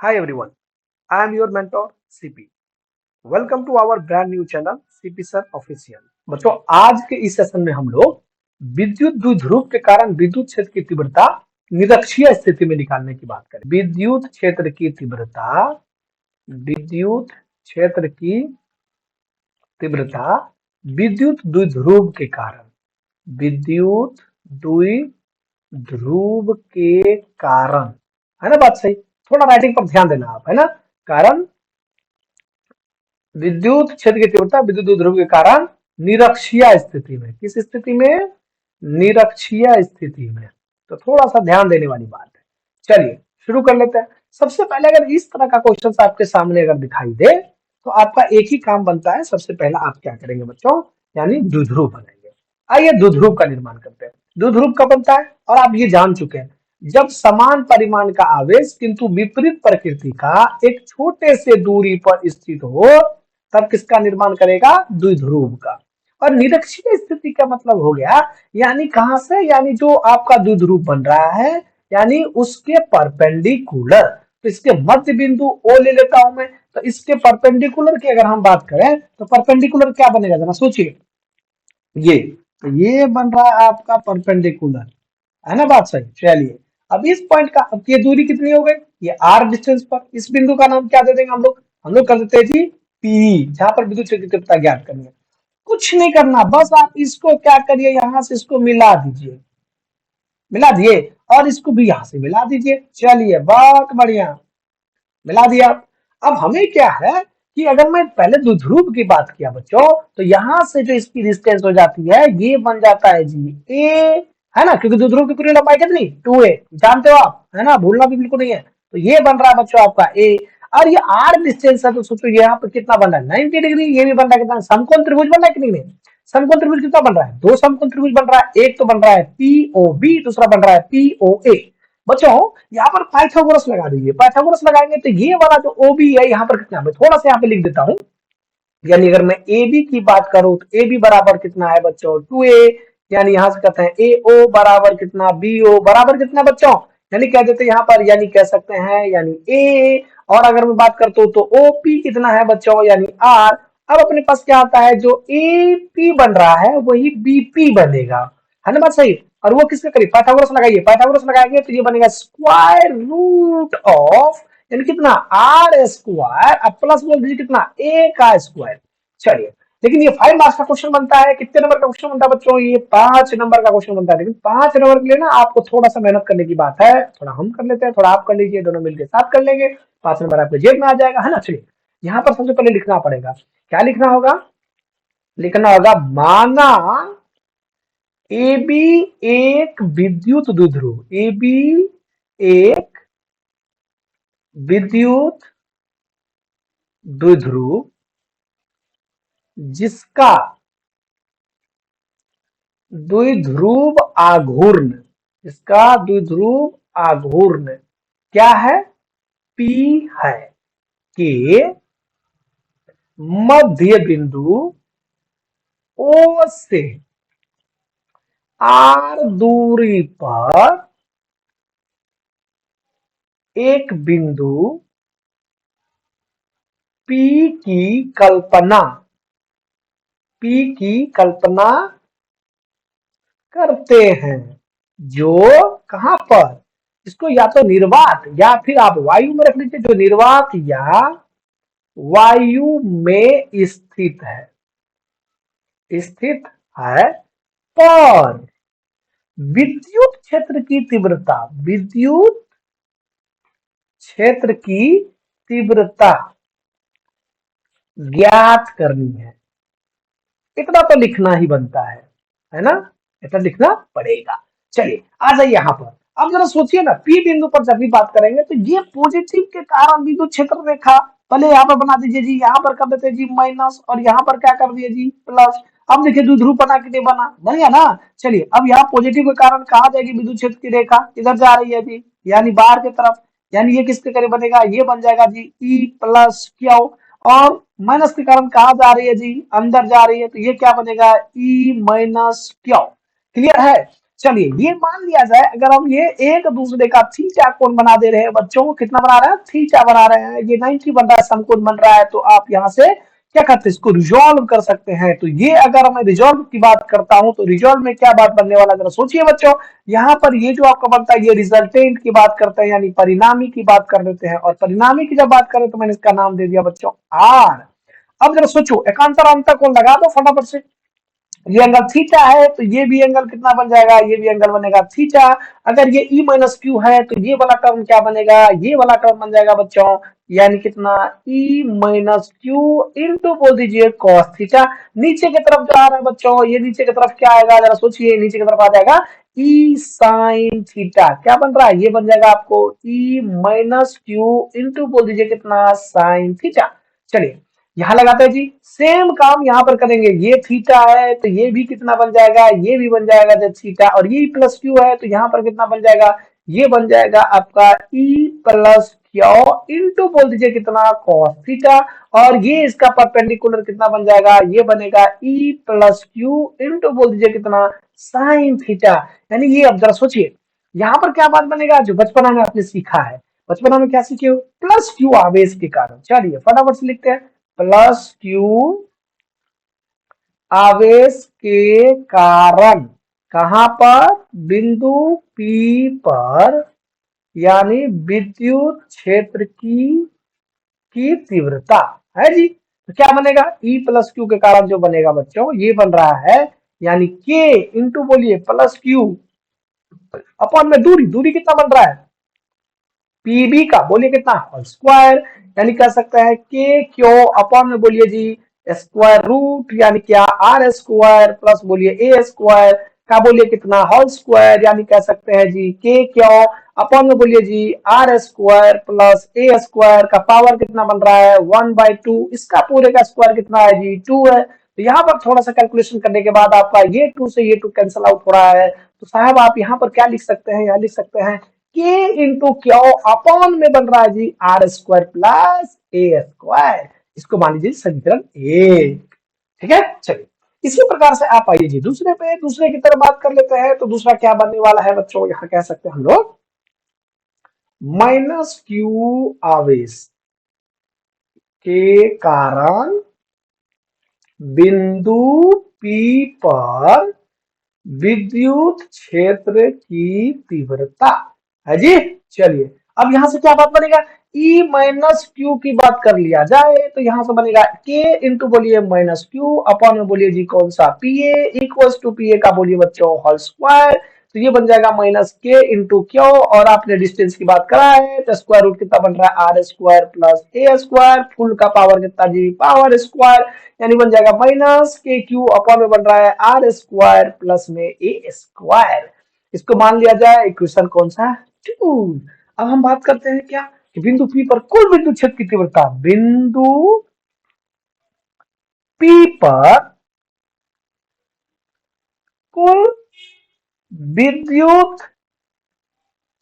Hi everyone, I am your mentor CP. Welcome to our brand new channel CP Sir Official. बच्चों आज के इस session में हम लोग विद्युत द्विध्रुव के कारण विद्युत क्षेत्र की तीव्रता निरक्षीय स्थिति में निकालने की बात करें। विद्युत क्षेत्र की तीव्रता विद्युत द्विध्रुव के कारण विद्युत द्विध्रुव के कारण, है ना बात सही। थोड़ा राइटिंग पर ध्यान देना आप, है ना। कारण विद्युत क्षेत्र की तीव्रता विद्युत द्विध्रुव के कारण निरक्षीय स्थिति में, किस स्थिति में, निरक्षीय स्थिति में। तो थोड़ा सा ध्यान देने वाली बात है। चलिए शुरू कर लेते हैं। सबसे पहले अगर इस तरह का क्वेश्चन आपके सामने अगर दिखाई दे तो आपका एक ही काम बनता है। सबसे पहला आप क्या करेंगे बच्चों, यानी द्विध्रुव बनाएंगे। आइए द्विध्रुव का निर्माण करते हैं। द्विध्रुव कब बनता है और आप ये जान चुके हैं, जब समान परिमाण का आवेश किंतु विपरीत प्रकृति का एक छोटे से दूरी पर स्थित हो तब किसका निर्माण करेगा, द्विध्रुव का। और निरक्षीय स्थिति का मतलब हो गया, यानी कहां से, यानी जो आपका द्विध्रुव बन रहा है यानी उसके परपेंडिकुलर। तो इसके मध्य बिंदु ओ ले लेता हूं मैं, तो इसके परपेंडिकुलर की अगर हम बात करें तो परपेंडिकुलर क्या बनेगा जरा सोचिए। ये बन रहा है आपका परपेंडिकुलर, है ना बात सही। चलिए अब इस पॉइंट का, अब ये दूरी कितनी हो गई, ये आर डिस्टेंस पर। इस बिंदु का नाम क्या दे देंगे हम लोग कर देते हैं जी पी, जहां पर विद्युत क्षेत्र की तीव्रता ज्ञात करनी है। कुछ नहीं करना, बस आप इसको क्या करिए, यहां से इसको मिला दीजिए, मिला दिए, और इसको भी यहां से मिला दीजिए। चलिए बहुत बढ़िया, मिला दिया। अब हमें क्या है कि अगर मैं पहले द्विध्रुव की बात किया बच्चों, तो यहां से जो इसकी डिस्टेंस हो जाती है ये बन जाता है जी ए, है ना, क्योंकि द्विध्रुव की पूरी लंबाई कितनी 2a, जानते हो आप, है ना, भूलना भी बिल्कुल नहीं है। तो ये बन रहा है बच्चों आपका ए, और ये आर डिस्टेंस है, तो सोचो यहाँ पर कितना बन रहा है 90 डिग्री। ये भी बन रहा है कितना, समकोण त्रिभुज बन रहा है कि नहीं। समकोण त्रिभुज कितना बन रहा है, दो समकोण त्रिभुज बन रहा है। एक तो बन रहा है पीओबी, दूसरा बन रहा है पीओए। बच्चों यहाँ पर पाइथागोरस लगा दीजिए, पाइथागोरस लगाएंगे तो ये वाला जो ओबी है यहाँ पर कितना, मैं थोड़ा सा यहाँ पे लिख देता हूँ। यानी अगर मैं ए बी की बात करूं तो ए बी बराबर कितना है बच्चों 2a, यानी यहां से कहते हैं ए ओ बराबर कितना, बी ओ बराबर कितना बच्चों, यानी कह देते हैं यहाँ पर, यानी कह सकते हैं यानी ए। और अगर मैं बात करता हूं तो ओ पी कितना है बच्चों, यानी आर। अब अपने पास क्या आता है, जो ए पी बन रहा है वही बी पी बनेगा, है ना बात सही। और वो किसके करीब, पाइथागोरस लगाइए, पाइथागोरस लगाएंगे तो ये बनेगा स्क्वायर रूट ऑफ, यानी कितना आर स्क्वायर, अब प्लस बोल दीजिए कितना ए का स्क्वायर। चलिए, लेकिन ये 5 मार्क्स का क्वेश्चन बनता है, कितने नंबर का क्वेश्चन बनता है बच्चों, ये 5 नंबर का क्वेश्चन बनता है। लेकिन 5 नंबर के लिए ना आपको थोड़ा सा मेहनत करने की बात है। थोड़ा हम कर लेते हैं, थोड़ा आप कर लीजिए, दोनों मिलकर साथ कर लेंगे, 5 नंबर आपके जेब में आ जाएगा, है ना। चलिए यहाँ पर सबसे पहले लिखना पड़ेगा, क्या लिखना होगा, लिखना होगा माना ए बी एक विद्युत द्विध्रुव, ए बी एक विद्युत द्विध्रुव जिसका द्विध्रुव आघूर्ण, इसका द्विध्रुव आघूर्ण क्या है, पी है, के मध्य बिंदु ओ से आर दूरी पर एक बिंदु पी की कल्पना, पी की कल्पना करते हैं, जो कहां पर, इसको या तो निर्वात या फिर आप वायु में रख लीजिए, जो निर्वात या वायु में स्थित है, स्थित है। पर विद्युत क्षेत्र की तीव्रता, विद्युत क्षेत्र की तीव्रता ज्ञात करनी है। इतना तो लिखना ही बनता है ना, इतना लिखना पड़ेगा। चलिए आ जाइए यहां पर, अब जरा सोचिए ना, पी बिंदु पर जब भी बात करेंगे तो ये पॉजिटिव के कारण विद्युत क्षेत्र रेखा, पहले यहाँ पर बना दीजिए जी, यहाँ पर कर देते जी माइनस, और यहाँ पर क्या कर दिए जी प्लस। अब देखिए द्विध्रुव बना कि नहीं बना, बढ़िया ना। चलिए अब यहाँ पॉजिटिव के कारण कहा जाएगी विद्युत क्षेत्र की रेखा, इधर जा रही है जी, यानी बाहर की तरफ, यानी ये किसके करीब बनेगा, ये बन जाएगा जी ई प्लस क्यू। और माइनस के कारण कहा जा रही है जी, अंदर जा रही है, तो ये क्या बनेगा ई माइनस क्यू। क्लियर है। चलिए ये मान लिया जाए अगर हम ये एक दूसरे का थीटा कोण बना दे रहे हैं बच्चों, कितना बना रहे हैं, थीटा बना रहे हैं, ये 90 बन रहा है, समकोण बन रहा है, तो आप यहाँ से क्या करते हैं, इसको रिजॉल्व कर सकते हैं। तो ये अगर मैं रिजॉल्व की बात करता हूं तो रिजॉल्व में क्या बात बनने वाला, जरा सोचिए बच्चों। यहाँ पर ये जो आपका बनता है ये रिजल्टेंट की बात करते हैं, यानी परिणामी की बात कर देते हैं, और परिणामी की जब बात करें तो मैंने इसका नाम दे दिया बच्चों आर। अब जरा सोचो, एकांतर अंतर कोण लगा दो फटाफट से। ये एंगल थीटा है तो ये भी एंगल कितना बन जाएगा, ये भी एंगल बनेगा थीटा। अगर ये E माइनस क्यू है तो ये वाला टर्म क्या बनेगा, ये वाला टर्म बन जाएगा बच्चों, यानी कितना E माइनस क्यू इंटू बोल दीजिए कॉस थीटा। नीचे की तरफ जा रहा है बच्चों, ये नीचे की तरफ क्या आएगा, जरा सोचिए, नीचे की तरफ आ जाएगा E साइन थीटा। क्या बन रहा है, ये बन जाएगा आपको E माइनस क्यू इंटू बोल दीजिए कितना साइन थीटा। चलिए यहां लगाते हैं जी, सेम काम यहां पर करेंगे। ये थीटा है तो ये भी कितना बन जाएगा, ये भी बन जाएगा जब थीटा, और ये प्लस क्यू है तो यहां पर कितना बन जाएगा, ये बन जाएगा आपका E प्लस क्यू इंटू बोल दीजिए कितना कॉस थीटा, और ये इसका परपेंडिकुलर कितना बन जाएगा, ये बनेगा E प्लस क्यू इंटू बोल दीजिए कितना साइन थीटा। यानी ये अब जरा सोचिए यहां पर क्या बात बनेगा, जो बचपना में आपने सीखा है। बचपना में क्या सीखे हो, प्लस क्यू आवेश के कारण। चलिए फटाफट से लिखते हैं, प्लस क्यू आवेश के कारण कहां पर, बिंदु P पर, यानी विद्युत क्षेत्र की तीव्रता है जी। तो क्या बनेगा, E प्लस क्यू के कारण जो बनेगा बच्चों ये बन रहा है, यानी K इंटू बोलिए प्लस क्यू अपॉन में दूरी, दूरी कितना बन रहा है, पीबी का बोलिए कितना होल स्क्वायर, यानी कह सकते हैं के क्यू अपॉन में बोलिए जी स्क्वायर रूट, यानी क्या आर स्क्वायर प्लस बोलिए ए स्क्वायर का बोलिए कितना होल स्क्वायर, यानी कह सकते हैं जी के क्यू अपॉन में बोलिए जी आर स्क्वायर प्लस ए स्क्वायर का पावर कितना बन रहा है 1/2, इसका पूरे का स्क्वायर कितना है जी 2 है। तो यहाँ पर थोड़ा सा कैलकुलेशन करने के बाद आपका ये 2 से ये 2 कैंसिल आउट हो रहा है, तो साहब आप यहाँ पर क्या लिख सकते हैं, यहाँ लिख सकते हैं के इंटू क्यू अपॉन में बन रहा है जी आर स्क्वायर प्लस ए स्क्वायर। इसको मान लीजिए समीकरण एक। ठीक है, चलिए इसी प्रकार से आप आइए जी दूसरे पे, दूसरे की तरफ बात कर लेते हैं। तो दूसरा क्या बनने वाला है बच्चों, यहाँ कह सकते हैं हम लोग माइनस क्यू आवेश के कारण बिंदु P पर विद्युत क्षेत्र की तीव्रता है जी। चलिए अब यहां से क्या बात बनेगा, E माइनस क्यू की बात कर लिया जाए तो यहां से बनेगा K इंटू बोलिए माइनस क्यू अपॉन में बोलिए जी कौन सा PA इक्वल्स टू PA का बोलिए बच्चों होल स्क्वायर। तो ये बन जाएगा माइनस K इंटू क्यू, और आपने डिस्टेंस की बात करा है तो स्क्वायर रूट कितना बन रहा है आर स्क्वायर प्लस ए स्क्वायर, फुल का पावर कितना जी पावर स्क्वायर, यानी बन जाएगा माइनस के क्यू अपॉन में बन रहा है आर स्क्वायर प्लस में ए स्क्वायर। इसको मान लिया जाए इक्वेशन कौन सा 2। अब हम बात करते हैं क्या कि बिंदु P पर कुल विद्युत क्षेत्र की तीव्रता, बिंदु P पर कुल विद्युत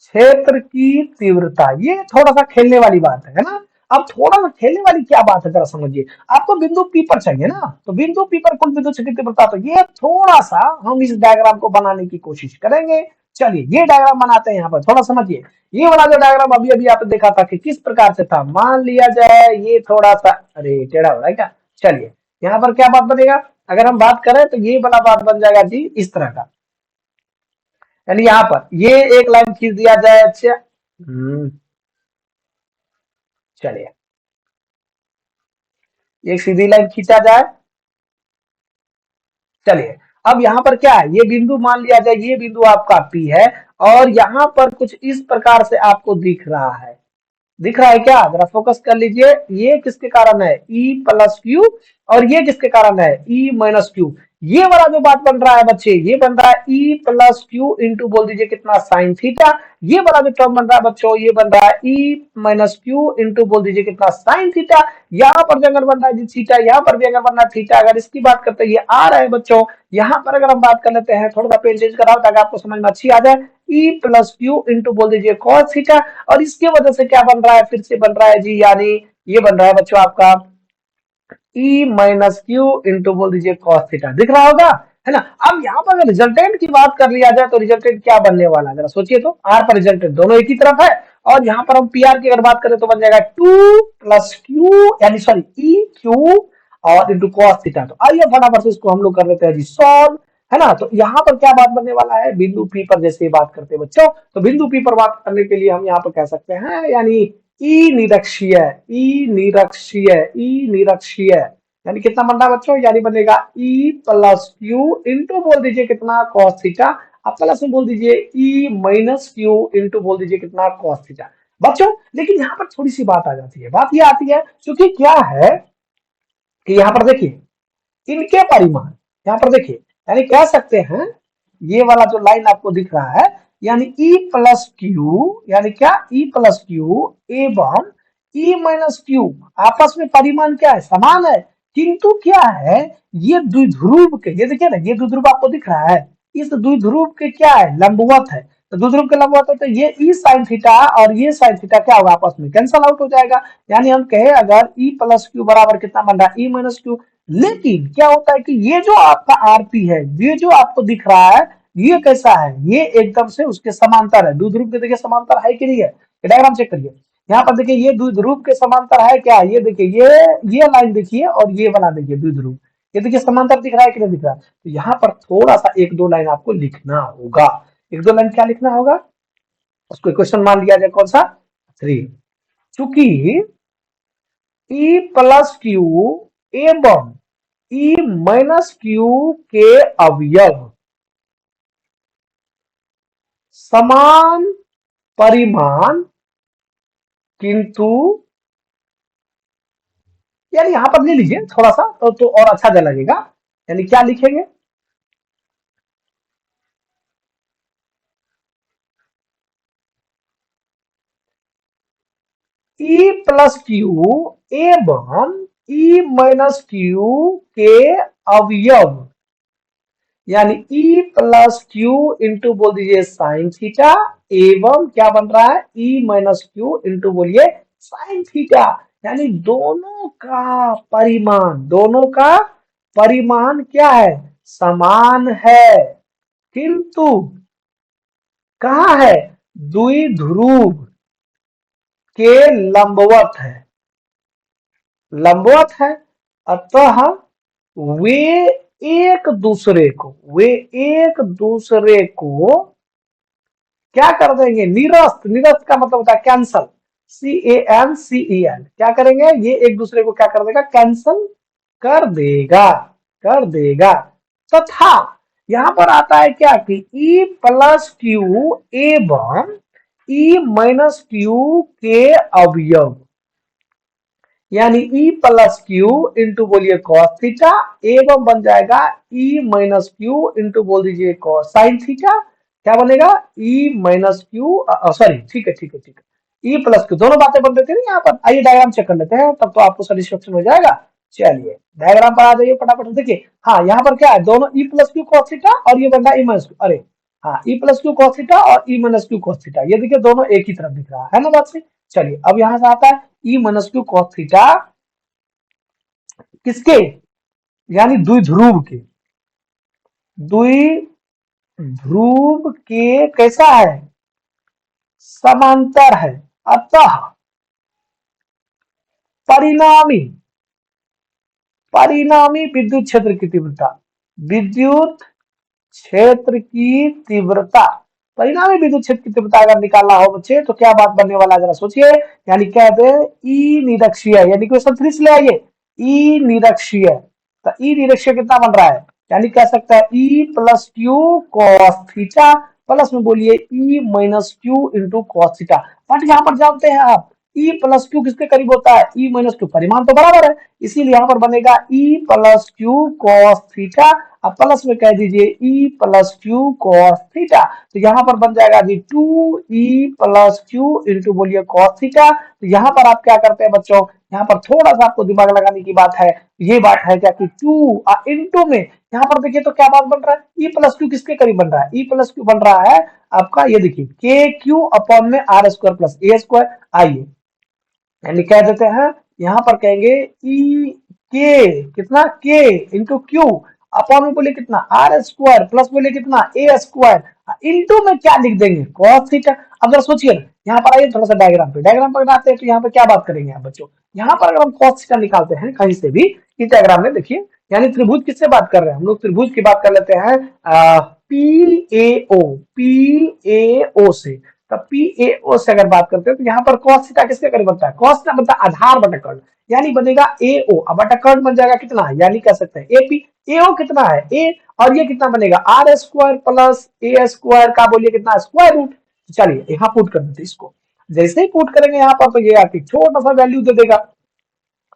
क्षेत्र की तीव्रता, ये थोड़ा सा खेलने वाली बात है ना। अब थोड़ा सा खेलने वाली क्या बात है जरा समझिए, आपको बिंदु P पर चाहिए ना, तो बिंदु P पर कुल विद्युत क्षेत्र की तीव्रता, तो ये थोड़ा सा हम इस डायग्राम को बनाने की कोशिश करेंगे। चलिए ये डायग्राम बनाते हैं, यहाँ पर थोड़ा समझिए। ये वाला जो डायग्राम अभी अभी आपने देखा था कि किस प्रकार से था, मान लिया जाए ये थोड़ा सा अरे टेढ़ा हो रहा है क्या। चलिए यहाँ पर क्या बात बनेगा, अगर हम बात करें तो ये वाला बात बन जाएगा जी इस तरह का, यानी यहाँ पर ये एक लाइन खींच दिया जाए। अच्छा चलिए एक सीधी लाइन खींचा जाए। चलिए अब यहाँ पर क्या है, ये बिंदु मान लिया जाए, ये बिंदु आपका P है, और यहाँ पर कुछ इस प्रकार से आपको दिख रहा है, दिख रहा है क्या, जरा फोकस कर लीजिए। ये किसके कारण है E प्लस क्यू, और ये किसके कारण है E माइनस क्यू। ये वाला जो बात बन रहा है बच्चे, ये बन रहा है E प्लस क्यू इंटू बोल दीजिए कितना साइन थीटा। ये वाला जो टर्म बन रहा है बच्चों, ये बन रहा है E माइनस क्यू इंटू बोल दीजिए कितना साइन थीटा। यहाँ पर जो अगर बन रहा है जी थीटा, यहाँ पर भी अगर बन रहा है थीटा। अगर इसकी बात करते हैं ये आ रहा है बच्चों, यहाँ पर अगर हम बात कर लेते हैं, थोड़ा सा पेन चेंज कराओ ताकि आपको समझ में अच्छी आ जाए। E प्लस क्यू इंटू बोल दीजिए कॉस थीटा, और इसकी वजह से क्या बन रहा है, फिर से बन रहा है जी, यानी ये बन रहा है बच्चों आपका E माइनस क्यू इंटू बोल दीजिए कॉस थीटा, दिख रहा होगा है ना। अब यहाँ पर अगर रिजल्टेंट की बात कर लिया जाए तो रिजल्टेंट क्या बनने वाला है, जरा सोचिए तो। आर पर रिजल्टेंट दोनों एक ही तरफ है, और यहाँ पर हम पी आर की अगर बात करें तो बन जाएगा 2 प्लस क्यू, यानी सॉरी ई क्यू और इंटू कॉस थीटा। तो आइए फटाफट से इसको हम लोग कर लेते हैं जी सॉल्व, है ना। तो यहाँ पर क्या बात बनने वाला है, बिंदु पी पर जैसे ही बात करते हैं बच्चों, तो बिंदु पी पर बात करने के लिए हम यहाँ पर कह सकते हैं, यानी ई निरक्षीय, ई निरक्षीय, ई निरक्षीय, यानी कितना बन रहा है बच्चों, यानी बनेगा ई प्लस क्यू इंटू बोल दीजिए कितना कॉस थीटा, आप प्लस में बोल दीजिए ई माइनस क्यू इंटू बोल दीजिए कितना कॉस थीटा बच्चों। लेकिन यहाँ पर थोड़ी सी बात आ जाती है, बात ये आती है क्योंकि क्या है कि यहाँ पर देखिए इनके परिमाण, यहाँ पर देखिए, यानी कह सकते हैं ये वाला जो लाइन आपको दिख रहा है, यानी E प्लस क्यू, यानी क्या E प्लस क्यू एवं E माइनस क्यू आपस में परिमाण क्या है, समान है। किंतु क्या है, ये द्विध्रुव के, ये देखिए ना, ये द्विध्रुव आपको दिख रहा है, इस द्विध्रुव के क्या है, लंबवत है। तो द्विध्रुव के लंबवत है तो ये ई साइन थीटा और ये साइन थीटा क्या होगा, आपस में कैंसल आउट हो जाएगा। यानी हम कहे अगर ई प्लस क्यू बराबर कितना बन रहा है, ई माइनस क्यू। लेकिन क्या होता है कि ये जो आपका आरपी है, ये जो आपको दिख रहा है, ये कैसा है, ये एकदम से उसके समांतर है। द्विध्रुव के देखिए समांतर है कि नहीं है, डायग्राम चेक करिए। यहाँ पर देखिए ये द्विध्रुव के समांतर है क्या, ये देखिए ये लाइन देखिए और ये वाला देखिए द्विध्रुव, ये देखिए समांतर दिख रहा है कि नहीं दिख रहा है। तो यहाँ पर थोड़ा सा एक दो लाइन आपको लिखना होगा, एक दो लाइन क्या लिखना होगा, उसको क्वेश्चन मान लिया जाए कौन सा, 3। चूंकि ई प्लस क्यू एवं ई माइनस क्यू के अवयव समान परिमाण किंतु, यानी यहां पर ले लीजिए थोड़ा सा तो और अच्छा लगेगा। यानी क्या लिखेंगे, ई प्लस क्यू एवं ई माइनस क्यू के अवयव, यानी ई प्लस क्यू इंटू बोल दीजिए साइन थीटा एवं क्या बन रहा है, ई माइनस क्यू इंटू बोलिए साइन थीटा। यानी दोनों का परिमाण, दोनों का परिमाण क्या है, समान है, किंतु कहाँ है, द्विध्रुव के लंबवत है, लंबवत है। अतः वे एक दूसरे को, वे एक दूसरे को क्या कर देंगे, निरस्त, निरस्त का मतलब होता है कैंसल, CANCEL, क्या करेंगे, ये एक दूसरे को क्या कर देगा, कैंसल कर देगा, कर देगा। तथा यहां पर आता है क्या कि E प्लस क्यू एवं E माइनस क्यू के अवयव, यानी E प्लस क्यू इंटू बोलिए कॉस थीटा एवं बन जाएगा E माइनस क्यू इंटू बोल दीजिए कॉस साइन थीटा, क्या बनेगा, E माइनस क्यू, सॉरी ठीक है ठीक है ठीक है, E प्लस क्यू, दोनों बातें बन रही थी ना यहाँ पर। आइए डायग्राम चेक कर लेते हैं, तब तो आपको सेटिस्फेक्शन हो जाएगा। चलिए डायग्राम पर आ जाइए फटाफट, देखिए हाँ यहाँ पर क्या है, दोनों E plus Q cos theta और ये बन रहा है E माइनस क्यू, अरे हाँ E plus Q cos theta और E minus Q cos theta, ये देखिए दोनों एक ही तरफ दिख रहा है ना बात से। चलिए अब यहां से आता है E minus Q cos theta किसके, यानी द्विध्रुव के, द्विध्रुव के कैसा है, समांतर है। अतः परिणामी, परिणामी विद्युत क्षेत्र की तीव्रता, विद्युत क्षेत्र की तीव्रता, परिणामी विद्युत क्षेत्र की तीव्रता अगर निकालना हो बच्चे तो क्या बात बनने वाला है, जरा सोचिए। यानी कहते हैं ई निरक्षीय, यानी क्वेश्चन 3 से ले आइए, ई निरक्षीय, तो ई निरक्षीय कितना बन रहा है, यानी कह सकता है E plus Q cos theta plus में बोलिए E minus Q into cos theta. But यहाँ पर जानते हैं आप ई प्लस क्यू किसके करीब होता है, ई माइनस क्यू, परिमाण तो बराबर है, इसीलिए यहाँ पर बनेगा ई प्लस क्यू कॉस थीटा, अब प्लस में कह दीजिए ई प्लस क्यू कॉस थीटा। तो यहाँ पर बन जाएगा जी 2e प्लस क्यू इंटू बोलिए कॉस थीटा। तो यहाँ पर आप क्या करते हैं बच्चों, यहाँ पर थोड़ा सा आपको दिमाग लगाने की बात है, ये बात है क्या कि 2 इंटू में यहाँ पर देखिए तो क्या बात बन रहा है, ई प्लस क्यू किसके करीब बन रहा है, ई प्लस क्यू बन रहा है आपका, ये देखिए के क्यू अपॉन में आर स्क्वायर प्लस ए स्क्वायर। आइए यानी कह देते हैं, यहां पर कहेंगे ई के कितना, के इंटू क्यू अपॉन में बोलिए कितना आर स्क्वायर प्लस बोलिए कितना ए स्क्वायर इंटू में क्या लिख देंगे cos थीटा। अब जरा सोचिए ना, यहाँ पर आइए थोड़ा सा डायग्राम पर बनाते हैं। तो यहाँ पर क्या बात करेंगे आप बच्चों, यहाँ पर अगर हम cos थीटा निकालते हैं कहीं से भी इस डायग्राम में देखिए, यानी त्रिभुज किससे बात कर रहे हैं हम लोग, त्रिभुज की बात कर लेते हैं पीएओ से। तब पीएओ से अगर बात करते हैं तो यहाँ पर cos थीटा किसके करीब बनता है, cos थीटा बनता है आधार बटा कर्ण, यानी बनेगा एओ, अब बटा कर्ण बन जाएगा कितना, यानी कह सकते हैं एपी। एओ कितना है ए, और ये कितना बनेगा आर स्क्वायर प्लस ए स्क्वायर का बोलिए कितना स्क्वायर रूट। चलिए यहाँ पुट कर देते इसको, जैसे ही पुट करेंगे यहाँ पर तो ये आके छोटा सा वैल्यू दे देगा।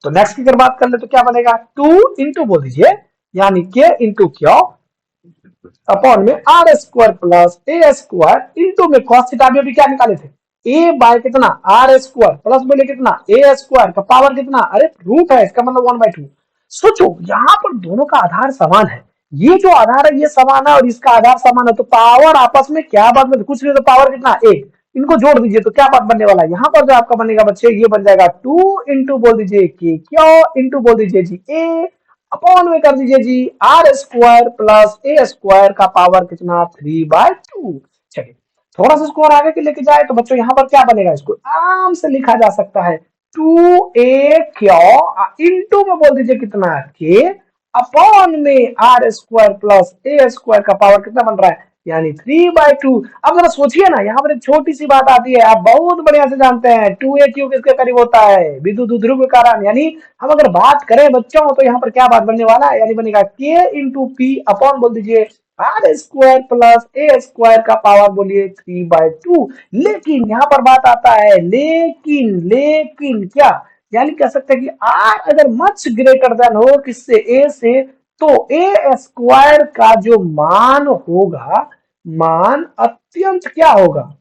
तो नेक्स्ट की अगर बात कर ले तो क्या बनेगा 2 इंटू बोल दीजिए, यानी के इंटू क्यू अपॉन में आर स्क्वायर प्लस ए स्क्वायर इंटू में cos थीटा अभी क्या निकाले थे ए बाय कितना आर स्क्वायर प्लस बोले कितना ए स्क्वायर का पावर कितना, अरे रूट है इसका मतलब 1/2। सोचो यहाँ पर दोनों का आधार समान है, ये जो आधार है ये समान है और इसका आधार समान है, तो पावर आपस में क्या बात में कुछ नहीं, तो पावर कितना एक, इनको जोड़ दीजिए तो क्या बात बनने वाला है, यहाँ पर जो आपका बनेगा बच्चे ये बन जाएगा 2 इंटू बोल दीजिए के क्यू इंटू बोल दीजिए जी ए अपॉन में कर दीजिए जी आर स्क्वायर प्लस ए स्क्वायर का पावर कितना 3/2। चलिए थोड़ा सा स्कोर आगे के लेके जाए तो बच्चों यहाँ पर क्या बनेगा, इसको आराम से लिखा जा सकता है 2a क्यू इंटू में बोल दीजिए कितना के अपॉन में आर स्क्वायर प्लस ए स्क्वायर का पावर कितना बन रहा है, यानी 3/2। अब जरा सोचिए ना, यहाँ पर एक छोटी सी बात आती है, आप बहुत बढ़िया से जानते हैं 2a क्यू किसके करीब होता है, विद्युत ध्रुव के कारण, यानी हम अगर बात करें बच्चों तो यहाँ पर क्या बात बनने वाला है, यानी बनेगा के इंटू पी अपॉन बोल दीजिए आर स्क्वायर प्लस ए स्क्वायर का पावर बोलिए 3/2। लेकिन यहाँ पर बात आता है लेकिन, लेकिन क्या, यानी कह सकते हैं कि आर अगर मच ग्रेटर देन हो किससे ए से, तो ए स्क्वायर का जो मान होगा, मान अत्यंत क्या होगा,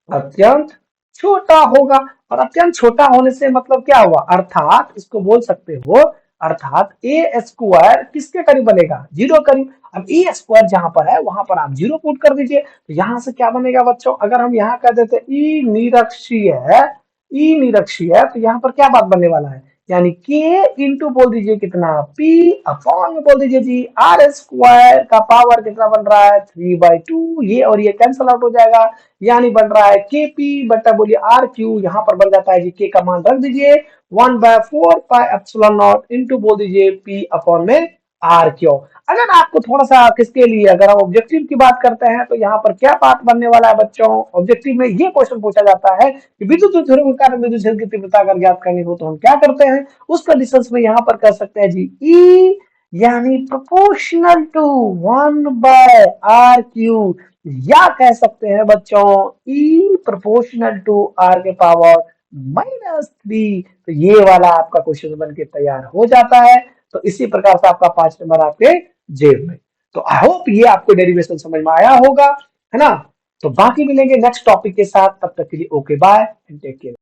अत्यंत छोटा होगा। और अत्यंत छोटा होने से मतलब क्या हुआ, अर्थात इसको बोल सकते हो, अर्थात ए स्क्वायर किसके करीब बनेगा, जीरो करीब। अब ए स्क्वायर जहां पर है वहां पर आप जीरो पुट कर दीजिए, तो यहां से क्या बनेगा बच्चों, अगर हम यहाँ कह देते ई निरक्षीय है, ई निरक्षीय है, तो यहाँ पर क्या बात बनने वाला है, यानी के इंटू बोल दीजिए कितना पी अपॉन में बोल दीजिए जी आर स्क्वायर का पावर कितना बन रहा है 3/2, ये और ये कैंसल आउट हो जाएगा, यानी बन रहा है के पी बटा बोलिए आर क्यू, यहाँ पर बन जाता है जी के का मान रख दीजिए 1/4 पाई एप्सिलॉन नॉट इंटू बोल दीजिए पी अपॉन में आर क्यू। अगर आपको थोड़ा सा किसके लिए, अगर हम ऑब्जेक्टिव की बात करते हैं तो यहाँ पर क्या बात बनने वाला है बच्चों, ऑब्जेक्टिव में ये क्वेश्चन पूछा जाता है कि विद्युत ध्रुव के कारण विद्युत क्षेत्र की तीव्रता अगर ज्ञात करनी हो तो हम क्या करते हैं, उस कंडीशन में यहाँ पर कर सकते हैं जी ई यानी प्रोपोर्शनल टू 1/r³, या कह सकते हैं बच्चों ई प्रोपोर्शनल टू आर के पावर -3। तो ये वाला आपका क्वेश्चन बन के तैयार हो जाता है। तो इसी प्रकार से आपका 5 नंबर आपके जेब में। तो आई होप ये आपको डेरिवेशन समझ में आया होगा, है ना। तो बाकी मिलेंगे नेक्स्ट टॉपिक के साथ, तब तक के लिए okay bye and take care.